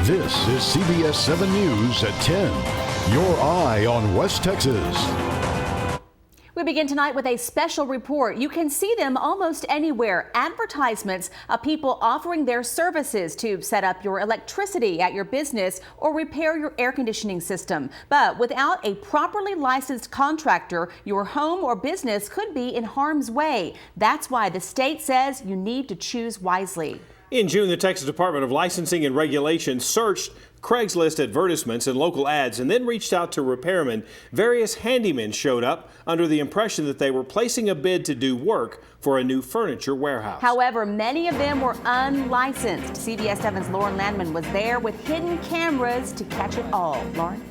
This is CBS 7 News at 10. Your eye on West Texas. We begin tonight with a special report. You can see them almost anywhere. Advertisements of people offering their services to set up your electricity at your business or repair your air conditioning system. But without a properly licensed contractor, your home or business could be in harm's way. That's why the state says you need to choose wisely. In June, the Texas Department of Licensing and Regulation searched Craigslist advertisements and local ads and then reached out to repairmen. Various handymen showed up under the impression that they were placing a bid to do work for a new furniture warehouse. However, many of them were unlicensed. CBS 7's Lauren Landman was there with hidden cameras to catch it all. Lauren?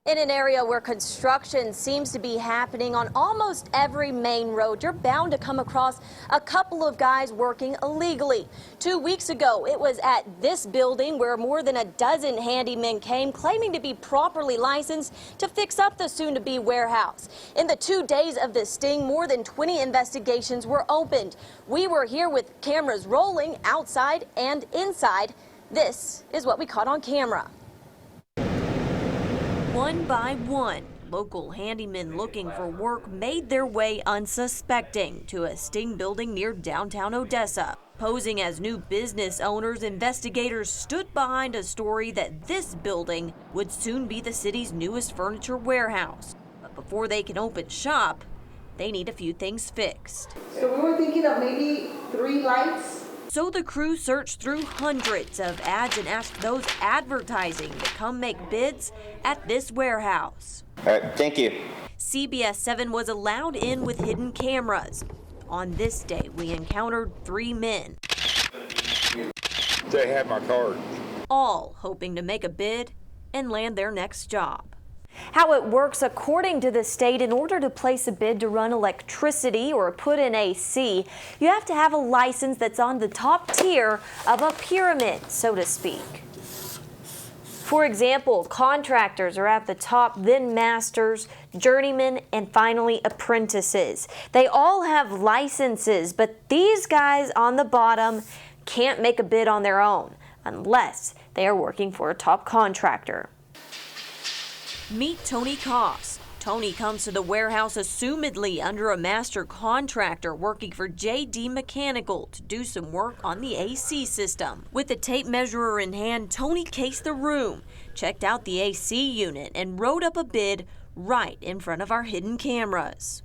In an area where construction seems to be happening on almost every main road, you're bound to come across a couple of guys working illegally. 2 weeks ago, it was at this building where more than a dozen handymen came claiming to be properly licensed to fix up the soon-to-be warehouse. In the 2 days of this sting, more than 20 investigations were opened. We were here with cameras rolling outside and inside. This is what we caught on camera. One by one, local handymen looking for work made their way unsuspecting to a sting building near downtown Odessa. Posing as new business owners, investigators stood behind a story that this building would soon be the city's newest furniture warehouse. But before they can open shop, they need a few things fixed. So we were thinking of maybe 3 lights. So the crew searched through hundreds of ads and asked those advertising to come make bids at this warehouse. All right, thank you. CBS 7 was allowed in with hidden cameras. On this day, we encountered 3 men. They have my card. All hoping to make a bid and land their next job. How it works according to the state, in order to place a bid to run electricity or put in AC, you have to have a license that's on the top tier of a pyramid, so to speak. For example, contractors are at the top, then masters, journeymen, and finally apprentices. They all have licenses, but these guys on the bottom can't make a bid on their own unless they are working for a top contractor. Meet Tony Koss. Tony comes to the warehouse assumedly under a master contractor working for JD Mechanical to do some work on the AC system. With a tape measurer in hand, Tony cased the room, checked out the AC unit, and wrote up a bid right in front of our hidden cameras.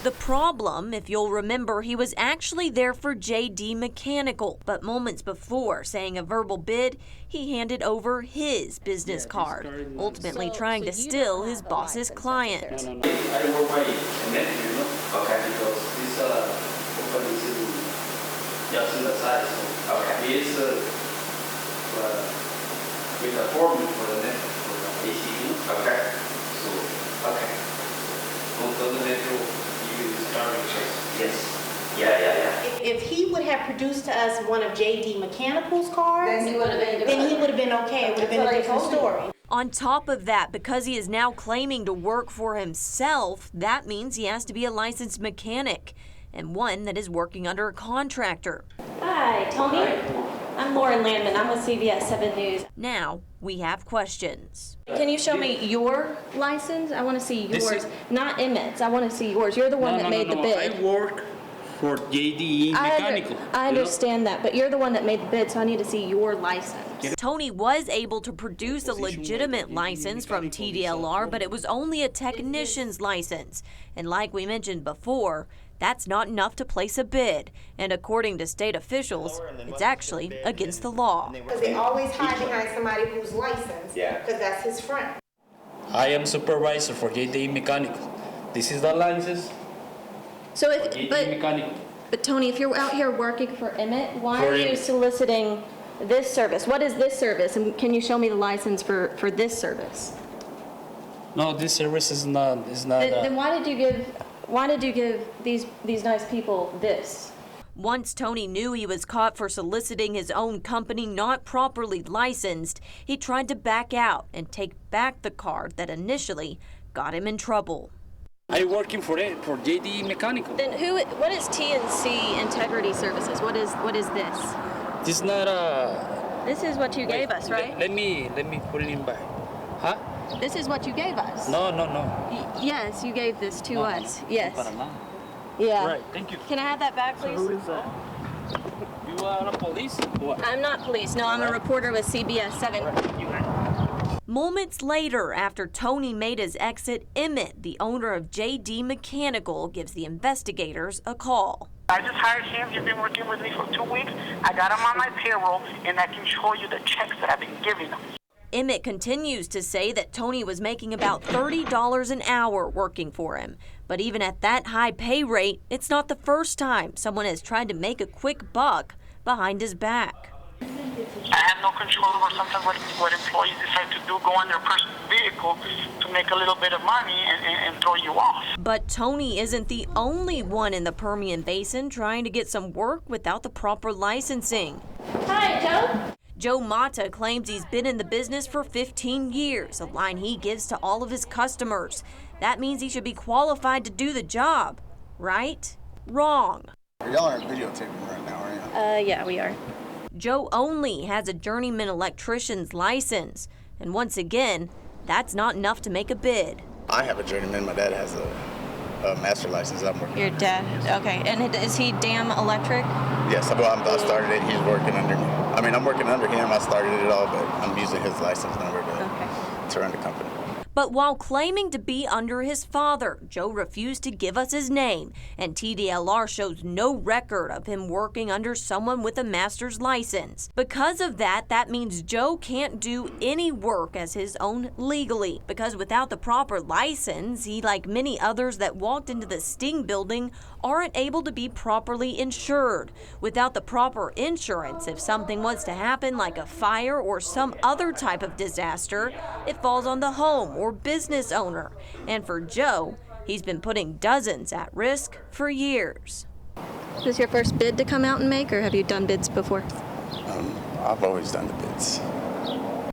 The problem, if you'll remember, he was actually there for JD Mechanical, but moments before saying a verbal bid, he handed over his business card, ultimately trying to steal his boss's client. I work by internet, you know, because this company is just in the side, so he is with a form for the net, for the AC, so, on the net, yes. Yeah. If he would have produced to us one of JD Mechanical's cards, then he would have been okay. It would have been a different story. On top of that, because he is now claiming to work for himself, that means he has to be a licensed mechanic and one that is working under a contractor. Hi, Tony. Hi. I'm Lauren Landman. I'm with CBS 7 News. Now we have questions. Can you show me your license? I want to see yours, not Emmett's. I want to see yours. You're the one that made the bid. I work for JD Mechanical. I understand that, but you're the one that made the bid, so I need to see your license. Tony was able to produce a legitimate license from TDLR, but it was only a technician's license. And like we mentioned before, that's not enough to place a bid. And according to state officials, it's actually against the law. Because they always hide behind somebody who's licensed, because that's his friend. I am supervisor for JD Mechanical. This is the license. So Mechanical. but Tony, if you're out here working for Emmett, why are you soliciting this service? What is this service? And can you show me the license for this service? No, this service is not. Then why did you give these nice people this? Once Tony knew he was caught for soliciting his own company not properly licensed, he tried to back out and take back the card that initially got him in trouble. I working for JD Mechanical. Then what is TNC Integrity Services? What is this? This is not a... This is what you gave us, right? Let me put it in back. Huh? This is what you gave us. No. Yes, you gave this to us. Yes. Paraná. Yeah. Right, thank you. Can I have that back, please? Who is that? You are a police? What? I'm not police. No, I'm a reporter with CBS 7. Moments later, after Tony made his exit, Emmett, the owner of JD Mechanical, gives the investigators a call. I just hired him. He's been working with me for 2 weeks. I got him on my payroll, and I can show you the checks that I've been giving him. Emmett continues to say that Tony was making about $30 an hour working for him. But even at that high pay rate, it's not the first time someone has tried to make a quick buck behind his back. I have no control over sometimes what employees decide to do, go on their personal vehicle to make a little bit of money and throw you off. But Tony isn't the only one in the Permian Basin trying to get some work without the proper licensing. Hi, Joe. Joe Mata claims he's been in the business for 15 years, a line he gives to all of his customers. That means he should be qualified to do the job, right? Wrong. Y'all aren't videotaping right now, are you? Yeah, we are. Joe only has a journeyman electrician's license. And once again, that's not enough to make a bid. I have a journeyman. My dad has a master license. I'm working. Your dad? Okay. And is he damn electric? Yes, I started it. He's working under me. I mean, I'm working under him. I started it all, but I'm using his license number to run the company. But while claiming to be under his father, Joe refused to give us his name, and TDLR shows no record of him working under someone with a master's license. Because of that, that means Joe can't do any work as his own legally, because without the proper license, he, like many others that walked into the Sting building, aren't able to be properly insured. Without the proper insurance, if something was to happen like a fire or some other type of disaster, it falls on the home or business owner. And for Joe, he's been putting dozens at risk for years. Is this your first bid to come out and make, or have you done bids before? I've always done the bids.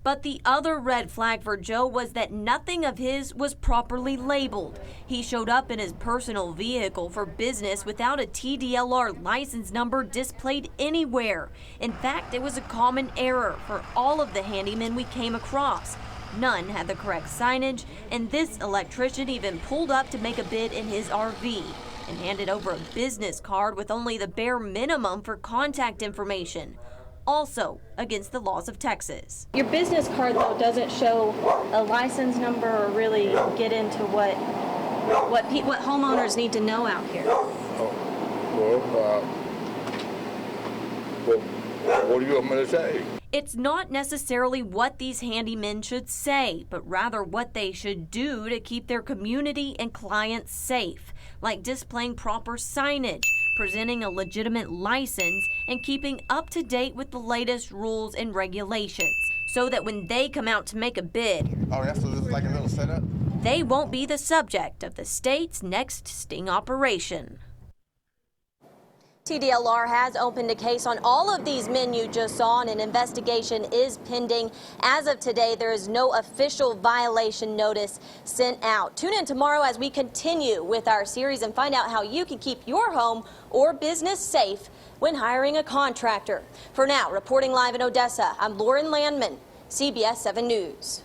But the other red flag for Joe was that nothing of his was properly labeled. He showed up in his personal vehicle for business without a TDLR license number displayed anywhere. In fact, it was a common error for all of the handymen we came across. None had the correct signage, and this electrician even pulled up to make a bid in his RV and handed over a business card with only the bare minimum for contact information. Also against the laws of Texas. Your business card, though, doesn't show a license number or really get into what homeowners need to know out here. What do you want me to say? It's not necessarily what these handymen should say, but rather what they should do to keep their community and clients safe, like displaying proper signage, presenting a legitimate license, and keeping up to date with the latest rules and regulations, so that when they come out to make a bid, Oh, yeah, so this is like a little setup? they won't be the subject of the state's next sting operation. TDLR has opened a case on all of these men you just saw, and an investigation is pending. As of today, there is no official violation notice sent out. Tune in tomorrow as we continue with our series and find out how you can keep your home or business safe when hiring a contractor. For now, reporting live in Odessa, I'm Lauren Landman, CBS 7 News.